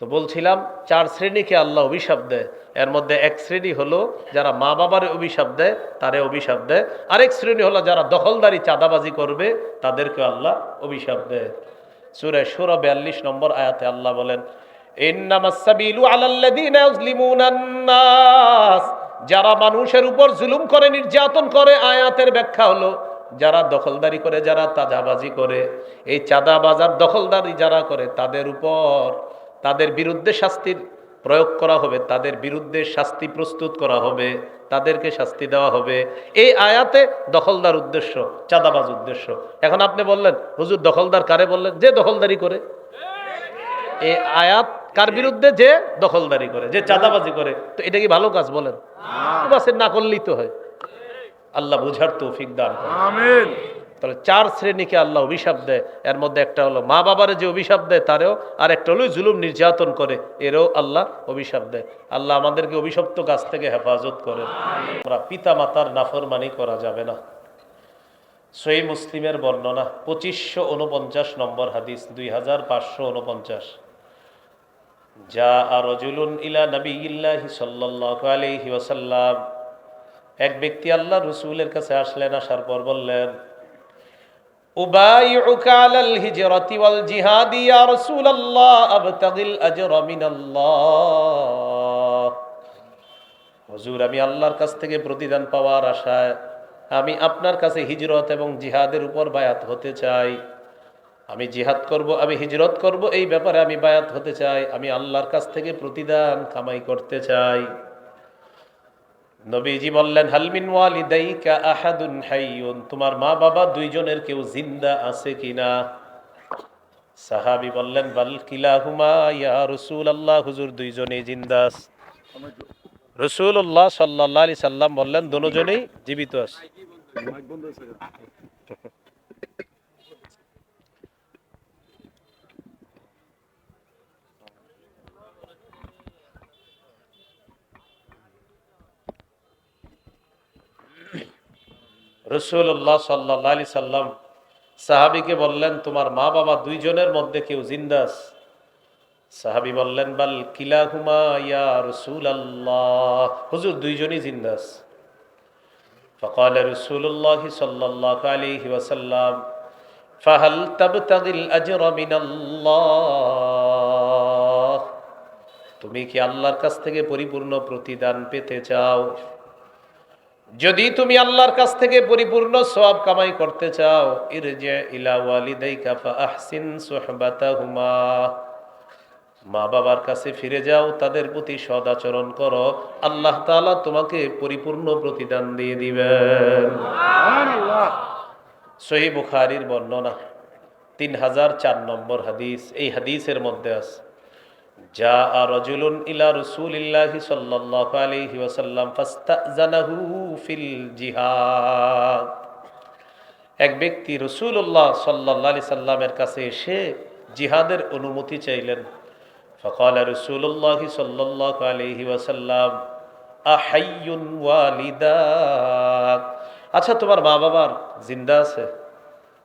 তো বলছিলাম 4 শ্রেণীকে আল্লাহ অভিশাপ দেয়। এর মধ্যে এক শ্রেণী হলো যারা মা বাবার অভিশাপ দেয়, তারে অভিশাপ দেয়। আরেক শ্রেণী হলো যারা দখলদারি চাঁদাবাজি করবে, তাদেরকে আল্লাহ অভিশাপ দেয়। সূরা শুরা 42 নম্বর আয়াতে আল্লাহ বলেন, ইন্নামাস সাবিলু আলাল্লাযীনা ইউযলিমুনান নাস, যারা মানুষের উপর জুলুম করে, নির্যাতন করে। আয়াতের ব্যাখ্যা হলো যারা দখলদারি করে, যারা চাঁদাবাজি করে। এই চাঁদাবাজার দখলদারি যারা করে তাদের উপর, তাদের বিরুদ্ধে শাস্তির প্রয়োগ করা হবে, তাদের বিরুদ্ধে শাস্তি প্রস্তুত করা হবে, তাদেরকে শাস্তি দেওয়া হবে। এই আয়াতে দখলদার উদ্দেশ্য, চাঁদাবাজ উদ্দেশ্য। এখন আপনি বললেন হুজুর দখলদার কারে বললেন? যে দখলদারি করে। এই আয়াত কার বিরুদ্ধে? যে দখলদারি করে, যে চাঁদাবাজি করে। তো এটা কি ভালো কাজ বলেন? বাস না করলেই তো হয়। আল্লাহ বুঝার তৌফিক দান করেন, আমিন। তাহলে 4 শ্রেণীকে আল্লাহ অভিশাপ দেয়। এর মধ্যে একটা হলো মা বাবারে যে অভিশাপ দেয় তারেও, আর একটা হলো জুলুম নির্যাতন করে, এরও আল্লাহ অভিশাপ দেয়। আল্লাহ আমাদেরকে অভিশপ্ত কাজ থেকে হেফাজত করেন। আমরা পিতা মাতার নাফরমানি করা যাবে না। সহিহ মুসলিমের বর্ণনা 2549 নম্বর হাদিস, 2549। যা রাজুলুন ইলা নবিয়্যিল্লাহি সাল্লাল্লাহু আলাইহি ওয়াসাল্লাম, এক ব্যক্তি আল্লাহ রসুলের কাছে আসলেন। আসার পর বললেন, উবাইউকা আলাল হিজরাতি ওয়াল জিহাদি ইয়া রাসূলুল্লাহ আবতাগিল আজরা মিনাল্লাহ। হুজুর, আমি আল্লাহর কাছ থেকে প্রতিদান পাওয়ার আশায় আমি আপনার কাছে হিজরত এবং জিহাদের উপর বায়াত হতে চাই। আমি জিহাদ করব, আমি হিজরত করব, এই ব্যাপারে আমি বায়াত হতে চাই। আমি আল্লাহর কাছ থেকে প্রতিদান কামাই করতে চাই। নবীজি বললেন, হালমিন ওয়ালিদাইকা আহাদুন হাইয়ুন, তোমার মা বাবা দুইজনের কেউ জিন্দা আছে কিনা? সাহাবী বললেন, বাল কিলাহুমা ইয়া রাসূলুল্লাহ, হুজুর দুইজনেই জিন্দা আছে। রাসূলুল্লাহ সাল্লাল্লাহু আলাইহি সাল্লাম বললেন, দুজনেই জীবিত আছে। রাসূলুল্লাহ সাল্লাল্লাহু আলাইহি সাল্লাম সাহাবীকে বললেন, তোমার মা বাবা দুইজনের মধ্যে কেউ জিন্দা আছে? সাহাবী বললেন, বাল কিলাহুমা ইয়া রাসূলুল্লাহ, হুজুর দুইজনই জিন্দা আছে। فقال رسول الله صلى الله عليه وسلم فهل تبتغي الأجر من الله, তুমি কি আল্লাহর কাছ থেকে পরিপূর্ণ প্রতিদান পেতে চাও? যদি তুমি আল্লাহর কাছ থেকে পরিপূর্ণ সওয়াব কামাই করতে চাও, ইরজি ইলা ওয়ালিদাইকা ফাআহসিন সুহবাতাহুমা, মা বাবার কাছে ফিরে যাও, তাদের প্রতি সদাচরণ করো, আল্লাহ তাআলা তোমাকে পরিপূর্ণ প্রতিদান দিয়ে দিবেন। সুবহানাল্লাহ। সহিহ বুখারীর বর্ণনা 3004 নম্বর হাদিস। এই হাদিসের মধ্যে আছে, যা রাজুলুন ইলা রাসূলিল্লাহি সাল্লাল্লাহু আলাইহি ওয়াসাল্লাম ফাস্তাযানাহু ফিল জিহাদ, এক ব্যক্তি রাসূলুল্লাহ সাল্লাল্লাহু আলাইহি সাল্লামের কাছে এসে জিহাদের অনুমতি চাইলেন। فقال رسول الله صلى الله عليه وسلم أحي والداك, আচ্ছা তোমার মা বাবার জিন্দা আছে?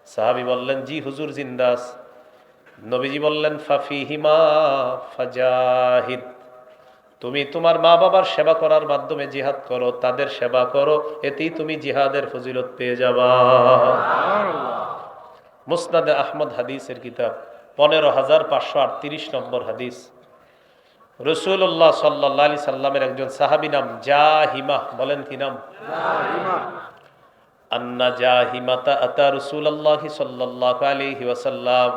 সাহাবী বললেন, জি হুজুর জিন্দা আছে। নবীজি বললেন, ফাফিহিমা ফাজাহিদ, তুমি তোমার মা বাবার সেবা করার মাধ্যমে জিহাদ করো, তাদের সেবা করো, এতেই তুমি জিহাদের ফজিলত পেয়ে যাবা। মুসনাদে আহমদ হাদিসের কিতাব 15538 নম্বর হাদিস। রাসূলুল্লাহ সাল্লাল্লাহু আলাইহি সাল্লামের একজন সাহাবী নাম জাহিমা, বলেন কি নাম? জাহিমা। আন্না জাহিমাতা আতা রাসূলুল্লাহি সাল্লাল্লাহু আলাইহি ওয়াসাল্লাম,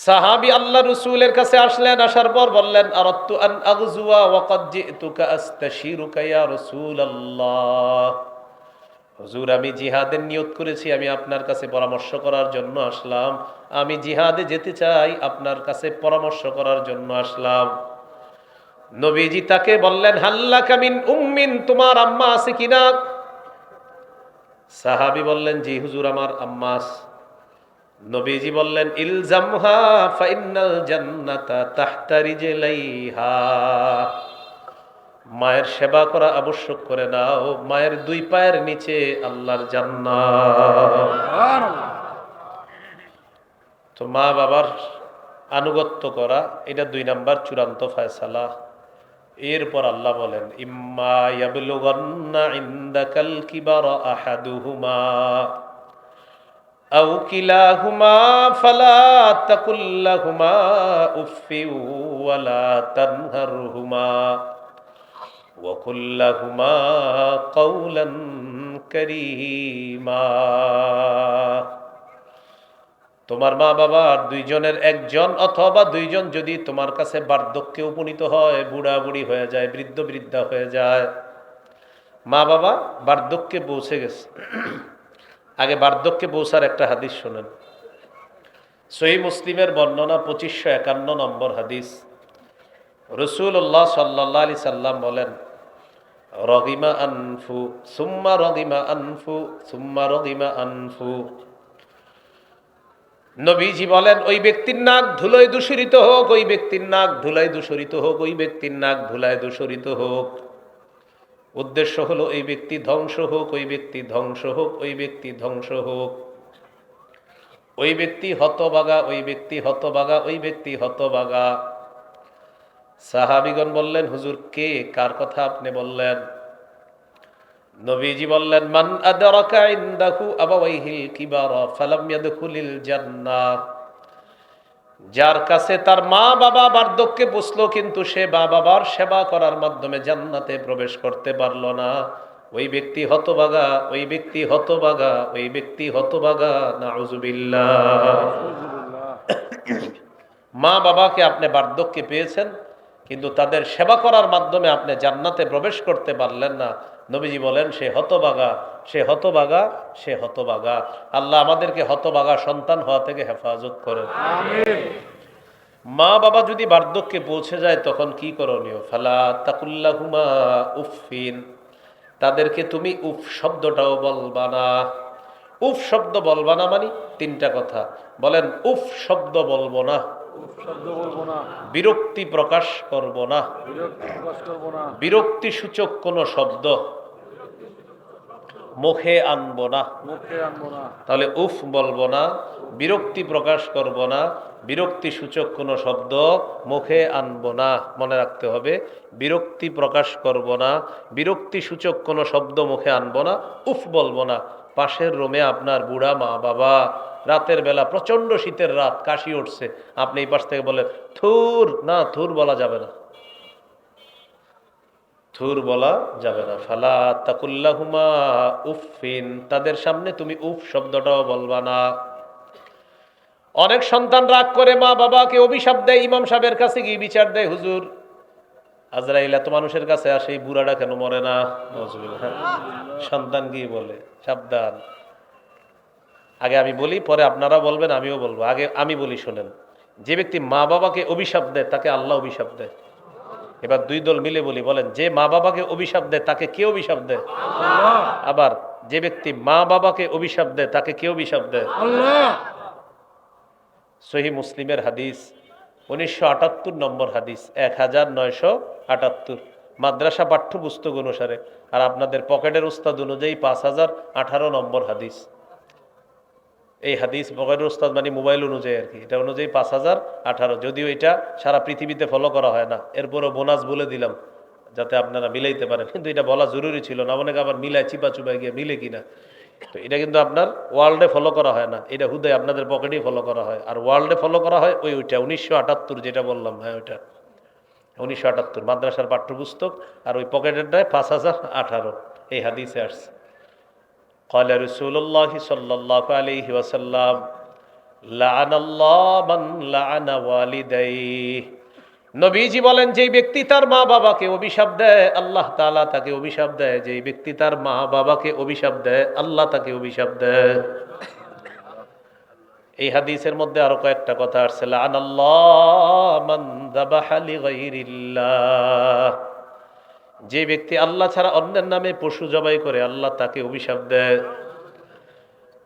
সাহাবী আল্লাহ রাসূলের কাছে আসলেন। আসার পর বললেন, আরাদতু আন আগজুয়া ওয়া ক্বাদ জিতুকা আস্তাশিরুকা ইয়া রাসূলুল্লাহ, হুজুর আমি জিহাদের নিয়ত করেছি, আমি আপনার কাছে পরামর্শ করার জন্য আসলাম। আমি জিহাদে যেতে চাই, আপনার কাছে পরামর্শ করার জন্য আসলাম। নবীজি তাকে বললেন, হাল্লাকা মিন উম্মিন, তোমার আম্মা আছে কিনা? সাহাবী বললেন, জি হুজুর আমার আম্মা আছে। নবীজি বললেন, ইলজামহা ফাইন্নাল জান্নাতা তাহতা রিজলাইহা, মায়ের সেবা করা আবশ্যক করে নাও, মায়ের দুই পায়ের নিচে আল্লাহর জান্নাত। তো মা বাবার আনুগত্য করা, এটা 2 নাম্বার চূড়ান্ত ফয়সালা। এরপর আল্লাহ বলেন ইম্মা ইয়াবলুগান্না ইনদাকাল কিবারা আহাদুহুমা আও কিলাহুমা ফালা তাকুল লাহুমা উফফিন ওয়ালা তানহারহুমা ওয়া কুল লাহুমা কাওলান কারীমা। তোমার মা বাবার 2 জনের একজন অথবা 2 জন যদি তোমার কাছে বার্ধক্যে উপনীত হয়, বুড়া বুড়ি হয়ে যায়, বৃদ্ধ বৃদ্ধা হয়ে যায়, মা বাবা বার্ধক্যে পৌঁছে গেছে। আগে বার্ধক্যে পৌঁছার একটা হাদিস শোনেন। সহিহ মুসলিমের বর্ণনা 2551 নম্বর হাদিস। রাসূলুল্লাহ সাল্লাল্লাহু আলাইহি সাল্লাম বলেন রগিমা আনফু সুম্মা রগিমা আনফু সুম্মা রগিমা আনফু। নবীজি বলেন ওই ব্যক্তির নাক ধুলোয় দূষিত হোক, ওই ব্যক্তির নাক ধুলায় দূষিত হোক, ওই ব্যক্তির নাক ধুলায় দূষিত হোক। উদ্দেশ্য হলো ওই ব্যক্তি ধ্বংস হোক, ওই ব্যক্তি ধ্বংস হোক, ওই ব্যক্তি ধ্বংস হোক, ওই ব্যক্তি হতভাগা, ওই ব্যক্তি হতভাগা, ওই ব্যক্তি হতভাগা। সাহাবীগণ বললেন হুজুর কে, কার কথা আপনি বললেন? নবীজি বললেন মান আদরাকা ইনদাহু আবাওয়াইহিল কিবারা ফালাম ইয়াদখুলিল জান্নাহ। যার কাছে তার মা বাবা বার্ধক্যে পৌঁছলো কিন্তু সে মা বাবার সেবা করার মাধ্যমে জান্নাতে প্রবেশ করতে পারলো না, ওই ব্যক্তি হতভাগা, ওই ব্যক্তি হতভাগা, ওই ব্যক্তি হতভাগা। নাউজুবিল্লাহ। মা বাবাকে আপনি বার্ধক্যে পেয়েছেন কিন্তু তাদের সেবা করার মাধ্যমে আপনি জান্নাতে প্রবেশ করতে পারলেন না, নবীজি বলেন সে হতভাগা, সে হতভাগা, সে হতভাগা। আল্লাহ আমাদেরকে হতভাগা সন্তান হওয়া থেকে হেফাজত করেন। আমিন। মা বাবা যদি বার্ধক্যে পৌঁছে যায় তখন কি করণীয়? ফালা তাকুল্লাহুমা উফফিন, তাদেরকে তুমি উফ শব্দটাও বলবা না। উফ শব্দ বলবা না মানে 3টা কথা বলেন। উফ শব্দ বলবো না, বিরক্তি প্রকাশ করব না, বিরক্তি সূচক কোন শব্দ মুখে আনবো না। তাহলে উফ বলবো না, বিরক্তি প্রকাশ করব না, বিরক্তি সূচক কোন শব্দ মুখে আনবো না। মনে রাখতে হবে, বিরক্তি প্রকাশ করব না, বিরক্তি সূচক কোন শব্দ মুখে আনবো না, উফ বলবো না। পাশের রুমে আপনার বুড়া মা বাবা, রাতের বেলা প্রচন্ড শীতের রাত, কাশি উঠছে, আপনি এই পাশ থেকে বলেন থুর, না থুর বলা যাবে না, থুর বলা যাবে না। ফালা তাকুল্লাহুমা উফফিন, তাদের সামনে তুমি উফ শব্দটাও বলবা না। অনেক সন্তান রাগ করে মা বাবাকে অভিশাপ দেয়, ইমাম সাহেবের কাছে গিয়ে বিচার দেয়, হুজুর আজরাইল এত মানুষের কাছে আসে, এই বুড়াটা কেন মরে না? সন্তান গিয়ে বলে সাবধান। আগে আমি বলি, পরে আপনারা বলবেন, আমিও বলবো। আগে আমি বলি শোনেন। যে ব্যক্তি মা বাবাকে অভিশাপ দেয় তাকে আল্লাহ অভিশাপ দেয়। এবার 2 দল মিলে বলি, বলেন যে মা বাবাকে অভিশাপ দেয় তাকে কে অভিশাপ দেয়? আবার যে ব্যক্তি মা বাবাকে অভিশাপ দেয় তাকে কে অভিশাপ দেয়? সহিহ মুসলিমের হাদিস 1978 নম্বর হাদিস, 1978 মাদ্রাসা পাঠ্যপুস্তক অনুসারে, আর আপনাদের পকেটের উস্তাদ অনুযায়ী 5018 নম্বর হাদিস। এই হাদিস পকেটের উস্তাদ মানে মোবাইল অনুযায়ী আর কি, এটা অনুযায়ী 5018। যদিও এটা সারা পৃথিবীতে ফলো করা হয় না, এরপরও বোনাস বলে দিলাম যাতে আপনারা মিলাইতে পারেন। কিন্তু এটা বলা জরুরি ছিল না, অনেকে আবার মিলায় চিপা চুপায় গিয়ে মিলে কিনা। তো এটা কিন্তু আপনার ওয়ার্ল্ডে ফলো করা হয় না, এটা হুদায় আপনাদের পকেটেই ফলো করা হয়। আর ওয়ার্ল্ডে ফলো করা হয় ওইটা 1978 যেটা বললাম, হ্যাঁ ওইটা 1978 মাদ্রাসার পাঠ্যপুস্তক। আর ওই পকেটেরটায় 5018 এই হাদিসে আসছে। قال رسول الله صلى الله عليه وسلم لعن الله من لعن والديه। নবীজি বলেন যেই ব্যক্তি তার মা বাবাকে অভিশাপ দেয় আল্লাহ তাআলা তাকে অভিশাপ দেয়, যেই ব্যক্তি তার মা বাবাকে অভিশাপ দেয় আল্লাহ তাকে অভিশাপ দেয়। এই হাদিসের মধ্যে আরো কয়েকটা কথা আসছে। লাআনাল্লাহ মান যাবাহা লিগাইরিল্লাহ, যে ব্যক্তি আল্লাহ ছাড়া অন্যের নামে পশু জবাই করে আল্লাহ তাকে অভিশাপ দেয়।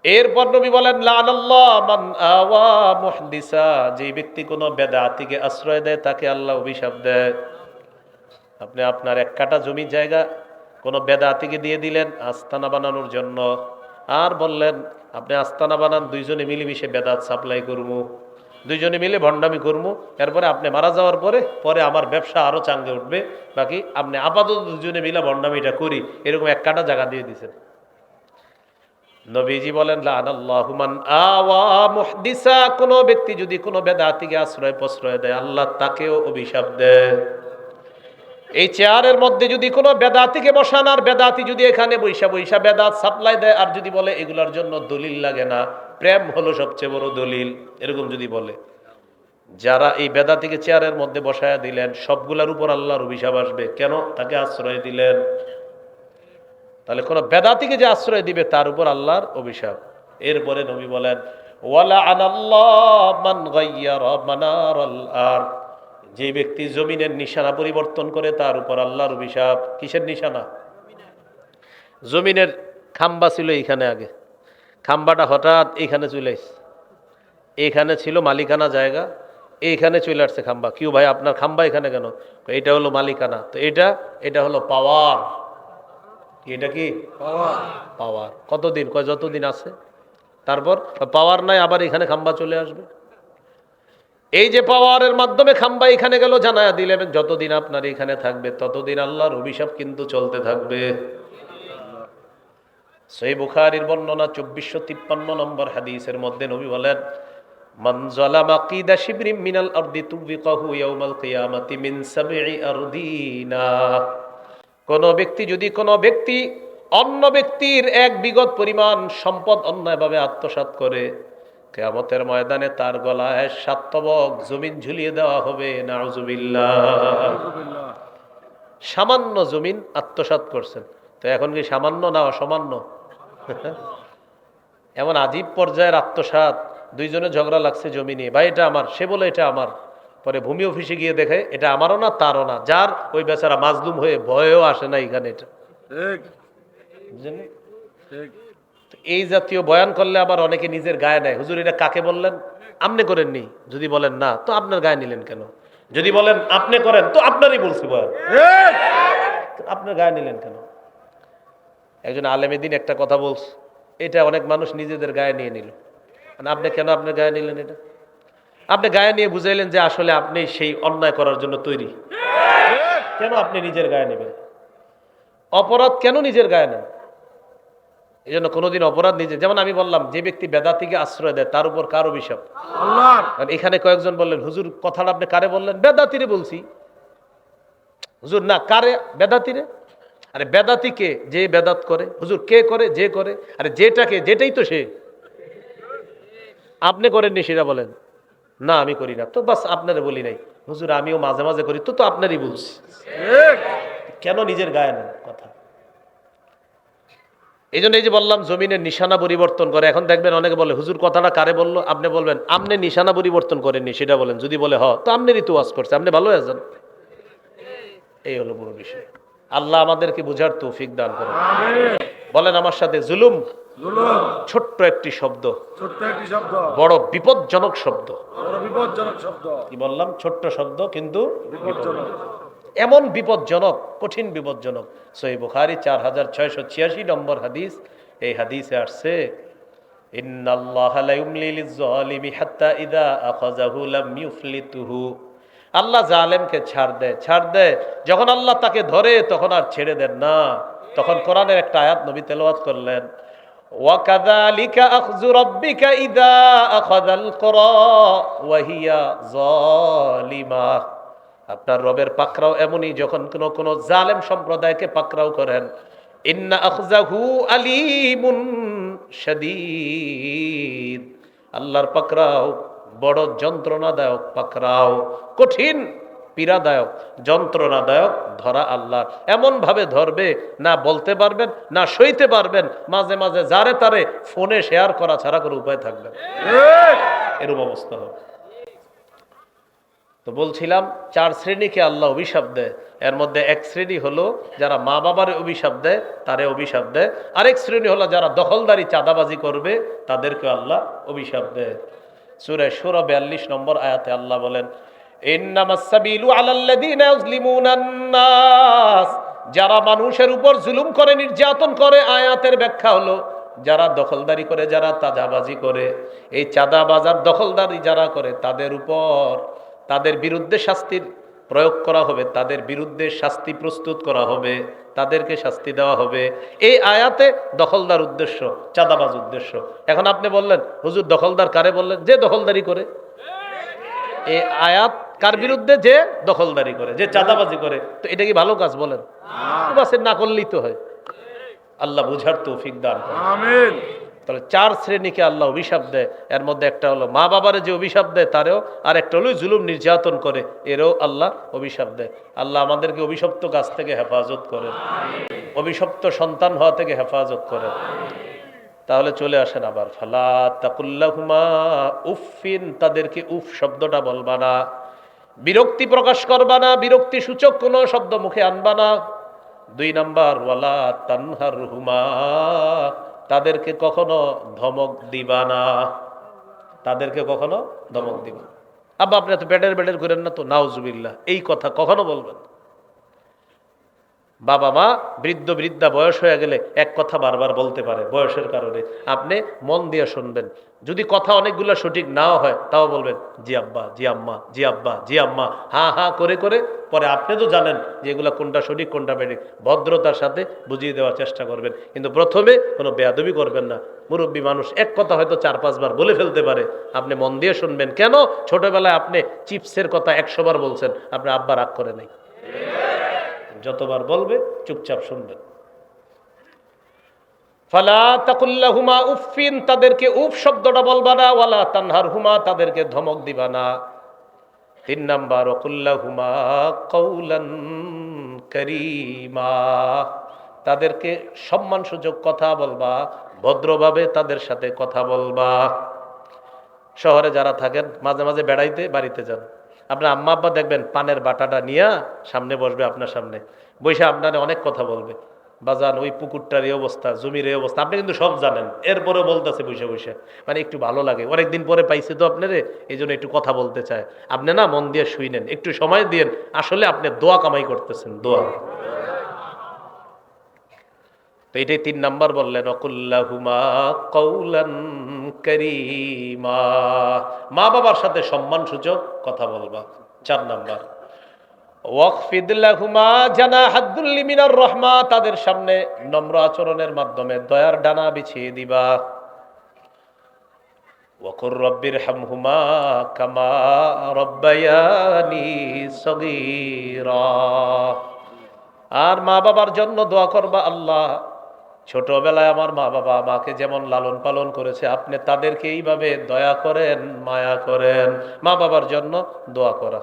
এরপর নবী বলেন লাআনাল্লাহ মান আওয়া মুহদিসা, যে ব্যক্তি কোনো বেদাতিকে আশ্রয় দেয় তাকে আল্লাহ অভিশাপ দেয়। আপনি আপনার 1 কাঠা জমি জায়গা কোনো বেদাতিকে দিয়ে দিলেন আস্তানা বানানোর জন্য, আর বললেন আপনি আস্তানা বানান, 2 জনে মিলেমিশে বেদাত সাপ্লাই করবো। দুইজনে মিলে ভণ্ডামি করবো, এরপরে আপনি মারা যাওয়ার পরে পরে আমার ব্যবসা আরো চাঙ্গে উঠবে, বাকি আপনি আপাতত দুজনে মিলে ভণ্ডামিটা করি, এরকম এক কাটা জায়গা দিয়ে দিছেন। নবীজি বলেন লানাল্লাহু মান আওয়া মুহদিসা, কোন ব্যক্তি যদি কোনো বেদাতিকে আশ্রয় প্রশ্রয় দেয় আল্লাহ তাকেও অভিশাপ দেয়। এই চেয়ারের মধ্যে যদি কোনো বেদাতিকে বসান আর বেদাতি যদি এখানে বৈশা বৈশা বেদাত সাপ্লাই দেয় আর যদি বলে এগুলোর জন্য দলিল লাগে না, প্রেম হলো সবচেয়ে বড় দলিল, এরকম যদি বলে, যারা এই বেদাতিকে চেয়ারের মধ্যে বসায়া দিলেন সবগুলার উপর আল্লাহর অভিশাপ আসবে। কেন? তাকে আশ্রয় দিলেন। তাহলে কোন বেদাতিকে যে আশ্রয় দিবে তার উপর আল্লাহর অভিশাপ। এরপরে নবী বলেন ওয়ালা আনাল্লাহ মান গায়্যারা মানারাল আরদ, যে ব্যক্তি জমিনের নিশানা পরিবর্তন করে তার উপর আল্লাহর অভিশাপ। কিসের নিশানা? জমিনের খাম্বা ছিল এইখানে, আগে খাম্বাটা হঠাৎ এইখানে চলে আসছে, এইখানে ছিল মালিকানা জায়গা, এইখানে চলে আসছে খাম্বা। কিউ ভাই আপনার খাম্বা এখানে কেন? এটা হলো মালিকানা। তো এটা হলো পাওয়ার। এটা কি পাওয়ার? কতদিন? কয় যতদিন আছে। তারপর পাওয়ার নাই, আবার এখানে খাম্বা চলে আসবে। এই যে পাওয়ারের মাধ্যমে খাম্বা এখানে গেল জানায়া দিলেন, যতদিন আপনার এখানে থাকবে ততদিন আল্লাহর অভিশাপ কিন্তু চলতে থাকবে। সহিহ বুখারীর বর্ণনা 2453 নম্বর হাদিসের মধ্যে নবী বলেন মান যালামা কিদা শিবরিম মিনাল আরদি তুবিকাহু ইয়াউমাল কিয়ামাতি মিন সাবঈ আরদিনা, কোন ব্যক্তি যদি কোনো ব্যক্তি অন্য ব্যক্তির এক বিগত পরিমাণ সম্পদ অন্যায়ভাবে আত্মসাৎ করে, কিয়ামতের ময়দানে তার গলায় 7 তবক জমিন ঝুলিয়ে দেওয়া হবে। নাউজুবিল্লাহ। সামান্য জমিন আত্মসাৎ করছেন, তো এখন কি সামান্য না অসামান্য? এমন আজীব পর্যায়ের আত্মসাৎ, দুইজনে ঝগড়া লাগছে জমি নিয়ে, ভাই এটা আমার, সে বলে এটা আমার, পরে ভূমি অফিসে গিয়ে দেখে এটা আমারও না তারও না, যার ওই বেচারা মাজলুম হয়ে ভয়েও আসে না এখানে। এটা এই জাতীয় বয়ান করলে আবার অনেকে নিজের গায়ে নেয়, হুজুর এটা কাকে বললেন? আপনি করেননি। যদি বলেন না তো আপনার গায়ে নিলেন কেন? যদি বলেন আপনি করেন তো আপনারই বলছি বয়ান, আপনার গায়ে নিলেন কেন? একজন আলেমেদিন একটা কথা বলছে, এটা অনেক মানুষ নিজেদের গায়ে নিয়ে নিল। আপনি কেন আপনার গায়ে নিলেন? এটা আপনি গায়ে নিয়ে বুঝাইলেন যে আসলে আপনি সেই অন্যায় করার জন্য তৈরি। কেন আপনি নিজের গায়ে নেবেন? অপরাধ কেন নিজের গায়ে নেন? এই জন্য কোনোদিন অপরাধ নিজে, যেমন আমি বললাম যে ব্যক্তি বেদাতিকে আশ্রয় দেয় তার উপর কার অভিশাপ? আল্লাহর। এখানে কয়েকজন বললেন হুজুর কথাটা আপনি কারে বললেন? বেদাতিরে বলছি। হুজুর না, কারে? বেদাতিরে। আরে বেদাতি কে? যে বেদাত করে। হুজুর কে করে? যে করে। আরে যেটাকে, যেটাই তো সে। আপনি করেননি সেটা বলেন। না আমি করি না, তো বাস আপনারে বলি নাই। হুজুর আমিও মাঝে মাঝে করি, তো আপনারই বলছি। কেন নিজের গায়ে নেন কথা? এই জন্য এই যে বললাম জমিনের নিশানা পরিবর্তন করে, এখন দেখবেন অনেকে বলে হুজুর কথাটা কারে বললো? আপনি বলবেন আপনি নিশানা পরিবর্তন করেননি সেটা বলেন। যদি বলে হ, তো আপনি তো ওয়াজ করছে, আপনি ভালো হয়ে যান। এই হলো পুরো বিষয়। আল্লাহ আমাদেরকে বুঝার তৌফিক দান করেন। বলেন আমার সাথে, জুলুম ছোট্ট একটি শব্দ, বড় বিপজ্জনক শব্দ। কি বললাম? ছোট্ট শব্দ কিন্তু এমন বিপজ্জনক, কঠিন বিপজ্জনক। সহিহ বুখারী 4686 নম্বর হাদিস। এই হাদিসে আসছে ইন্নাল্লাহা লা ইউমলি লিয-যালিমি হাত্তা ইযা আখাযাহু লাম ইউফলিতুহু, আল্লাহ জালেমকে ছাড় দেয়, যখন আল্লাহ তাকে ধরে তখন আর ছেড়ে দেন না। তখন কোরআনের একটা আয়াত নবী তেলাওয়াত করলেন, ওয়া কাযালিকা আখযু রাব্বিকা ইযা আখাযাল কুরা ওয়া হিয়া যালিমা, আপনার রবের পাকড়াও এমনই যখন কোন জালেম সম্প্রদায়কে পাকড়াও করেন। ইন্না আখযাহু আলীমুন শাদীদ, আল্লাহর পাকড়াও বড় যন্ত্রণাদায়ক পাকড়াও, কঠিন পীড়াদায়ক যন্ত্রণাদায়ক ধরা আল্লাহ। এমন ভাবে ধরবে না বলতে পারবেন না সইতে পারবেন, মাঝে মাঝে যারে তারে ফোনে শেয়ার করা ছাড়া কোনো উপায় থাকবে না, এরকম অবস্থা হবে। তো বলছিলাম 4 শ্রেণীকে আল্লাহ অভিশাপ দেয়। এর মধ্যে এক শ্রেণী হলো যারা মা বাবার অভিশাপ দেয়, তারে অভিশাপ দেয়। আরেক শ্রেণী হলো যারা দখলদারি চাঁদাবাজি করবে, তাদেরকে আল্লাহ অভিশাপ দেয়। সূরা শুরা 42 নম্বর আয়াতে আল্লাহ বলেন ইন্নামাস সাবিলু আলাল্লাযীনা ইউযলিমুনান নাস, যারা মানুষের উপর জুলুম করে, নির্যাতন করে। আয়াতের ব্যাখ্যা হলো যারা দখলদারি করে, যারা চাঁদাবাজি করে, এই চাঁদাবাজার দখলদারি যারা করে তাদের উপর, তাদের বিরুদ্ধে শাস্তির প্রয়োগ করা হবে, তাদের বিরুদ্ধে শাস্তি প্রস্তুত করা হবে, তাদেরকে শাস্তি দেওয়া হবে। এই আয়াতে দখলদার উদ্দেশ্য, চাঁদাবাজ উদ্দেশ্য। এখন আপনি বললেন হুজুর দখলদার কারে বললেন? যে দখলদারি করে। এই আয়াত কার বিরুদ্ধে? যে দখলদারি করে, যে চাঁদাবাজি করে। তো এটা কি ভালো কাজ বলেন? না করলেই তো হয়। আল্লাহ বুঝার তৌফিক দান করেন, আমিন। তাহলে 4 শ্রেণীকে আল্লাহ অভিশাপ দেয়। এর মধ্যে একটা হলো মা বাবারে যে অভিশাপ দেয় তারেও, আর একটা হলো জুলুম নির্যাতন করে এরও আল্লাহ অভিশাপ দেয়। আল্লাহ আমাদেরকে অভিশপ্ত কাজ থেকে হেফাজত করেন, অভিশপ্ত সন্তান হওয়া থেকে হেফাজত করেন। তাহলে চলে আসেন আবার, ফালা তাকুল্লাহুমা উফিন, তাদেরকে উফ শব্দটা বলবা না, বিরক্তি প্রকাশ করবা না, বিরক্তি সূচক কোনো শব্দ মুখে আনবা না। 2 নাম্বার, ওয়ালা তানহারহুমা, তাদেরকে কখনো ধমক দিবা না, তাদেরকে কখনো ধমক দিবা। আব্বা আপনি এত বেডের করেন না তো, নাউজুবিল্লাহ, এই কথা কখনো বলবেন। বাবা মা বৃদ্ধ বৃদ্ধা বয়স হয়ে গেলে এক কথা বারবার বলতে পারে বয়সের কারণে, আপনি মন দিয়ে শুনবেন। যদি কথা অনেকগুলো সঠিক নাও হয় তাও বলবেন জি আব্বা, জি আম্মা, জি আব্বা, জি আম্মা, হ্যাঁ হ্যাঁ করে করে। পরে আপনি তো জানেন যে এগুলো কোনটা সঠিক কোনটা বেঠিক, ভদ্রতার সাথে বুঝিয়ে দেওয়ার চেষ্টা করবেন। কিন্তু প্রথমে কোনো বেয়াদবি করবেন না। মুরব্বী মানুষ এক কথা হয়তো 4-5 বার বলে ফেলতে পারে, আপনি মন দিয়ে শুনবেন। কেন? ছোটবেলায় আপনি চিপসের কথা 100 বার বলছেন, আপনার আব্বা রাগ করে নাই। যতবার বলবে চুপচাপ শুনবেন। ফালা তাকুল্লাহুমা উফিন, তাদেরকে উফ শব্দটা বলবা না। ওয়ালা তানহারহুমা, তাদেরকে ধমক দিবা না। 3 নাম্বার, ওয়াকুল্লাহুমা কাওলান কারীমা, তাদেরকে সম্মানসূচক কথা বলবা, ভদ্রভাবে তাদের সাথে কথা বলবা। শহরে যারা থাকেন মাঝে মাঝে বেড়াইতে বাড়িতে যান, আপনার আম্মা আব্বা দেখবেন পানের বাটাটা নিয়ে সামনে বসবে, আপনার সামনে বসে আপনার অনেক কথা বলবে। বাজান ওই পুকুরটার এই অবস্থা, জমির এই অবস্থা, আপনি কিন্তু সব জানেন, এরপরে বলতেছে বসে বসে, মানে একটু ভালো লাগে, অনেকদিন পরে পাইছে তো আপনারে, এই জন্য একটু কথা বলতে চায়। আপনি না মন দিয়ে শুইনেন, একটু সময় দিয়েন, আসলে আপনি দোয়া কামাই করতেছেন, দোয়া। তো এটাই 3 নাম্বার বললেন, ওয়াকুল্লাহুমা কাওলান কারীমা, মা বাবার সাথে সম্মানসূচক কথা বলবা। 4 নাম্বার, ওয়াখফিদ লাহুমা জানাহাদ-দুল্লি মিনার রাহমা, তাদের সামনে নম্র আচরণের মাধ্যমে দয়ার ডানা বিছিয়ে দিবা। ওয়াকুর রব্বিরহামহুমা কামা রব্বায়ানি সগীরা, আর মা বাবার জন্য দোয়া করবা, আল্লাহ ছোটবেলায় আমার মা বাবা আমাকে যেমন লালন পালন করেছে, আপনি তাদেরকে এইভাবে দয়া করেন, মায়া করেন। মা বাবার জন্য দোয়া করা।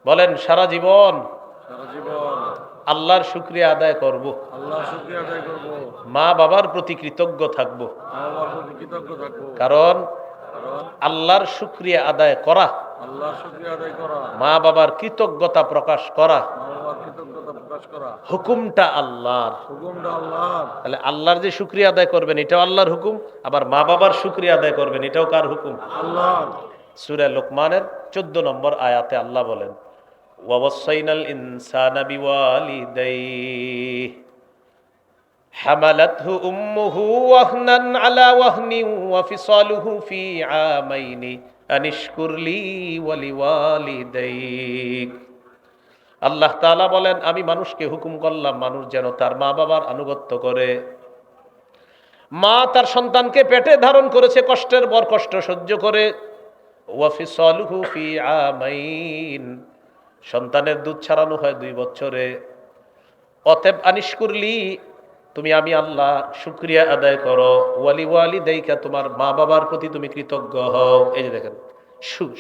বলেন সারা জীবন আল্লাহর শুকরিয়া আদায় করব, মা বাবার প্রতি কৃতজ্ঞ থাকব। কারণ আল্লাহর শুকরিয়া আদায় করা, মা বাবার কৃতজ্ঞতা প্রকাশ করা, হুকুমটা আল্লাহর। তাহলে আল্লাহর যে শুকরিয়া আদায় করবেন এটাও আল্লাহর হুকুম, আবার মা বাবার শুকরিয়া আদায় করবেন এটাও কার হুকুম? আল্লাহ। সূরা লোকমানের 14 নম্বর আয়াতে আল্লাহ বলেন, ওয়াসাইনাল ইনসানা বিওয়ালিদাইহি হামালাতহু উম্মুহু ওয়াহনান আলা ওয়াহনিন ওয়া ফিসালুহু ফি আমাইনি আনিশকুর লি ওয়া লিওয়ালিদাইক। আল্লাহ তাআলা বলেন, আমি মানুষকে হুকুম করলাম মানুষ যেন তার মা বাবার আনুগত্য করে। মা তার সন্তানকে পেটে ধারণ করেছে, কষ্টের পর কষ্ট সহ্য করে। ওয়া ফিসালুহু ফি আমাইন, সন্তানের দুধ ছাড়ানো হয় 2 বছরে। অতএব আনিশকুরলি, তুমি আমি আল্লাহ শুকরিয়া আদায় করো। ওয়ালি ওয়ালিদাইকা, তোমার মা বাবার প্রতি তুমি কৃতজ্ঞ হও। এই যে দেখেন,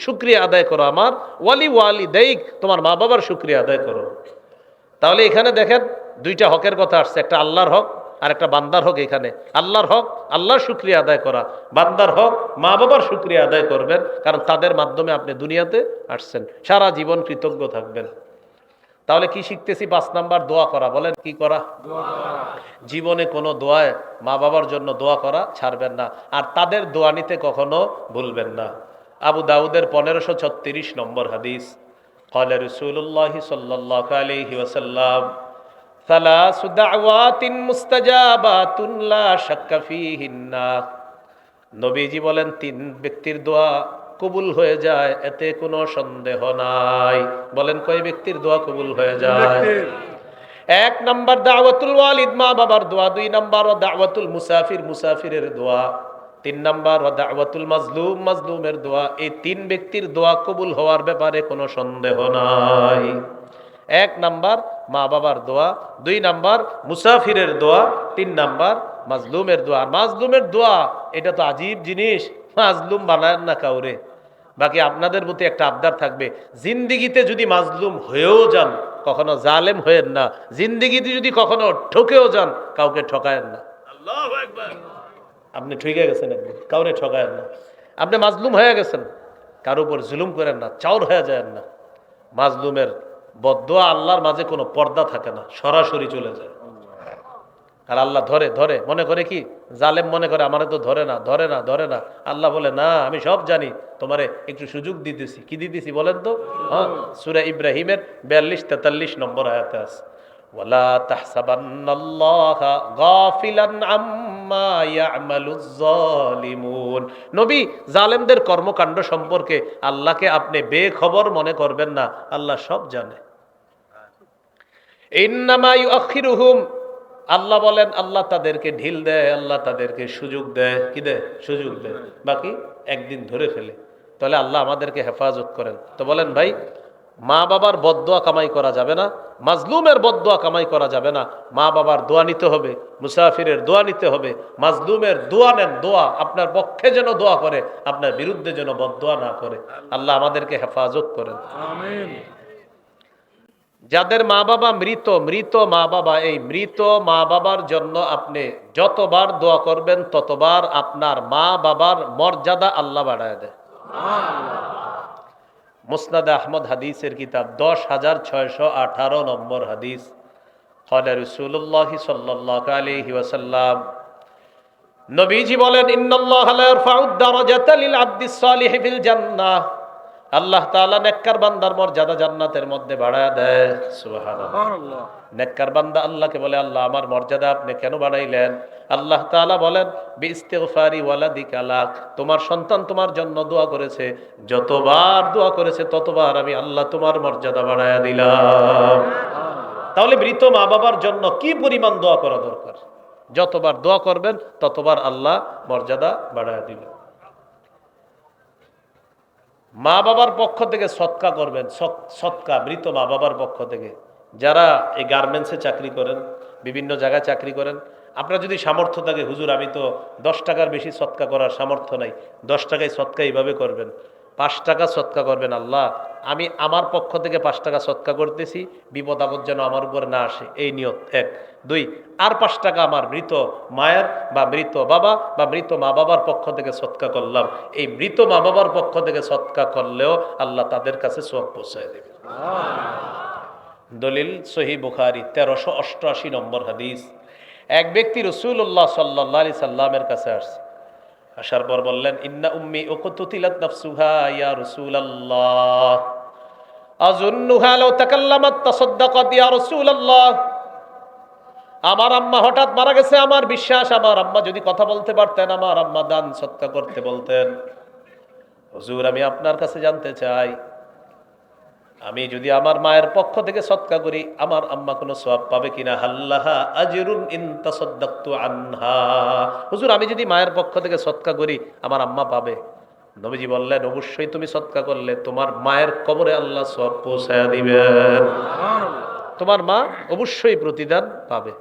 শুকরিয়া আদায় করো আমার, ওয়ালি ওয়ালিদাইক, তোমার মা বাবার শুকরিয়া আদায় করো। তাহলে এখানে দেখেন 2টা হকের কথা আসছে, একটা আল্লাহর হক আর একটা বান্দার হক। এখানে আল্লাহর হক আল্লাহর শুকরিয়া আদায় করা, বান্দার হক মা বাবার শুকরিয়া আদায় করবেন, কারণ তাদের মাধ্যমে আপনি দুনিয়াতে আসছেন। সারা জীবন কৃতজ্ঞ থাকবেন। তাহলে কি শিখতেছি? 5 নাম্বার, দোয়া করা। বলেন কি করা? জীবনে কোনো দোয়ায় মা বাবার জন্য দোয়া করা ছাড়বেন না, আর তাদের দোয়া নিতে কখনো ভুলবেন না। আবু দাউদের 1536 নম্বর হাদিস, ক্বালা রাসূলুল্লাহ সাল্লাল্লাহু আলাইহি ওয়াসাল্লাম, সালাসু দাওয়াতিন মুস্তাজাবাতুন লা শাক্কা ফীহিন্না। নবীজি বলেন 3 ব্যক্তির দোয়া কবুল হয়ে যায়, এতে কোনো সন্দেহ নাই। বলেন কয় ব্যক্তির দোয়া কবুল হয়ে যায়? 1 নাম্বার দাওয়াতুল ওয়ালিদ, মা বাবার দোয়া। 2 নাম্বার দাওয়াতুল মুসাফির, মুসাফিরের দোয়া। 3 নাম্বার দাওয়াতুল মাজলুম, মাজলুমের দোয়া। এই 3 ব্যক্তির দোয়া কবুল হওয়ার ব্যাপারে কোনো সন্দেহ নাই। 1 নাম্বার মা বাবার দোয়া, 2 নাম্বার মুসাফিরের দোয়া, 3 নাম্বার মাজলুমের দোয়া। আর মাজলুমের দোয়া এটা তো আজীব জিনিস, মাজলুম বানায় না কাউরে। বাকি আপনাদের প্রতি একটা আবদার থাকবে, জিন্দিগিতে যদি মাজলুম হয়েও যান, কখনো জালেম হয়েন না। জিন্দিগিতে যদি কখনো ঠকেও যান, কাউকে ঠকায়েন না। আল্লাহু আকবার। আপনি ঠকে গেছেন একদিন, কাউরে ঠকায়েন না। আপনি মাজলুম হয়ে গেছেন, কারো উপর জুলুম করেন না, চাউর হয়ে যায় না। মাজলুমের বদদোয়া আল্লাহর মাঝে কোনো পর্দা থাকে না, সরাসরি চলে যায়। আর আল্লাহ ধরে ধরে মনে করে কি, জালেম মনে করে আমারে তো ধরে না, ধরে না, ধরে না। আল্লাহ বলে না, আমি সব জানি, তোমারে একটু সুযোগ দিতেছি। কি দিতেছি বলেন তো? হ্যাঁ, সূরা ইব্রাহিমের 42-43 নম্বর আয়াতে আছে, ওয়ালা তাহসাবান্নাল্লাহা গাফিলান আম্মা ইয়ামালুজ জালিমুন। নবী, জালেমদের কর্মকাণ্ড সম্পর্কে আল্লাহকে আপনি বেখবর মনে করবেন না, আল্লাহ সব জানে। ইন্নামা ইউআখিরুহুম, আল্লাহ বলেন আল্লাহ তাদেরকে ঢিল দেয়, আল্লাহ তাদেরকে সুযোগ দেয়। কি দেয়? সুযোগ দেয়। বাকি একদিন ধরে ফেলে। তাহলে আল্লাহ আমাদেরকে হেফাজত করেন। তো বলেন ভাই, মা বাবার বদদোয়া কামাই করা যাবে না, মাজলুমের বদদোয়া কামাই করা যাবে না। মা বাবার দোয়া নিতে হবে, মুসাফিরের দোয়া নিতে হবে। মাজলুমের দোয়া নেন, দোয়া আপনার পক্ষে যেন দোয়া করে, আপনার বিরুদ্ধে যেন বদদোয়া না করে। আল্লাহ আমাদেরকে হেফাজত করেন, আমিন। যাদের মা বাবা মৃত, মৃত মা বাবা, এই মৃত মা বাবার জন্য আপনি যতবার দোয়া করবেন ততবার আপনার মা বাবার মর্যাদা আল্লাহ বাড়ায় দেয়। মুসনাদে আহমদ হাদিসের কিতাব 10,618 নম্বর হাদিস। ক্বালা রাসূলুল্লাহ সাল্লাল্লাহু আলাইহি ওয়াসাল্লাম, নবীজি বলেন, ইন্নাল্লাহা লা ইয়ারফাউদ দারাজাতা লিল আবদিস সালিহি ফিল জান্নাহ। আল্লাহ তাআলা নেককার বান্দার মর্যাদা জান্নাতের মধ্যে বাড়ায় দেয়। সুবহানাল্লাহ। নেককার বান্দা আল্লাহকে বলে, আল্লাহ আমার মর্যাদা আপনি কেন বাড়াইলেন? আল্লাহ তাআলা বলেন, বিইস্তিগফারি ওয়ালাদিকা লাক, তোমার সন্তান তোমার জন্য দোয়া করেছে, যতবার দোয়া করেছে ততবার আমি আল্লাহ তোমার মর্যাদা বাড়ায়া দিলাম। তাহলে মৃত মা বাবার জন্য কি পরিমাণ দোয়া করা দরকার? যতবার দোয়া করবেন ততবার আল্লাহ মর্যাদা বাড়ায়া দিবেন। মা বাবার পক্ষ থেকে সৎকা করবেন, সৎকা মৃত মা বাবার পক্ষ থেকে। যারা এই গার্মেন্টসে চাকরি করেন, বিভিন্ন জায়গায় চাকরি করেন, আপনার যদি সামর্থ্য থাকে, হুজুর আমি তো 10 টাকার বেশি সৎকা করার সামর্থ্য নাই, 10 টাকায় সৎকা এইভাবে করবেন, 5 টাকা সৎকা করবেন। আল্লাহ আমি আমার পক্ষ থেকে 5 টাকা সৎকা করতেছি, বিপদ আপদ যেন আমার উপর না আসে, এই নিয়ত 1। 2, আর 5 টাকা আমার মৃত মায়ের বা মৃত বাবা বা মৃত মা বাবার পক্ষ থেকে সৎকা করলাম। এই মৃত মা বাবার পক্ষ থেকে সৎকা করলেও আল্লাহ তাদের কাছে সওয়াব পৌঁছায় দেবে। দলিল সহিহ বুখারী 1388 নম্বর হাদিস। এক ব্যক্তি রাসূলুল্লাহ সাল্লাল্লাহু আলাইহি সাল্লামের কাছে আসছে, আসার পর বললেন, ইন্না উম্মি উকতুতিলাত নাফসুহা ইয়া রাসূলুল্লাহ আযুন্নুহা লাউ তাকাল্লামাত তাসাদ্দাকাত ইয়া রাসূলুল্লাহ। আমার আম্মা হঠাৎ মারা গেছে, আমার বিশ্বাস আমার আম্মা যদি কথা বলতে পারতেন, আমার আম্মা দান সৎকা করতে বলতেন। হুজুর আমি আপনার কাছে জানতে চাই, আমি যদি আমার মায়ের পক্ষ থেকে সৎকা করি, আমার আম্মা কোনো সওয়াব পাবে কিনা? হাল্লাহা আজরুন ইন তাসাদদাকতু আনহা। হুজুর আমি যদি মায়ের পক্ষ থেকে সৎকা করি, আমার আম্মা পাবে? নবীজি বললেন, অবশ্যই তুমি সৎকা করলে তোমার মায়ের কবরে আল্লাহ সওয়াব পৌঁছায়া দিবেন, তোমার মা অবশ্যই প্রতিদান পাবে।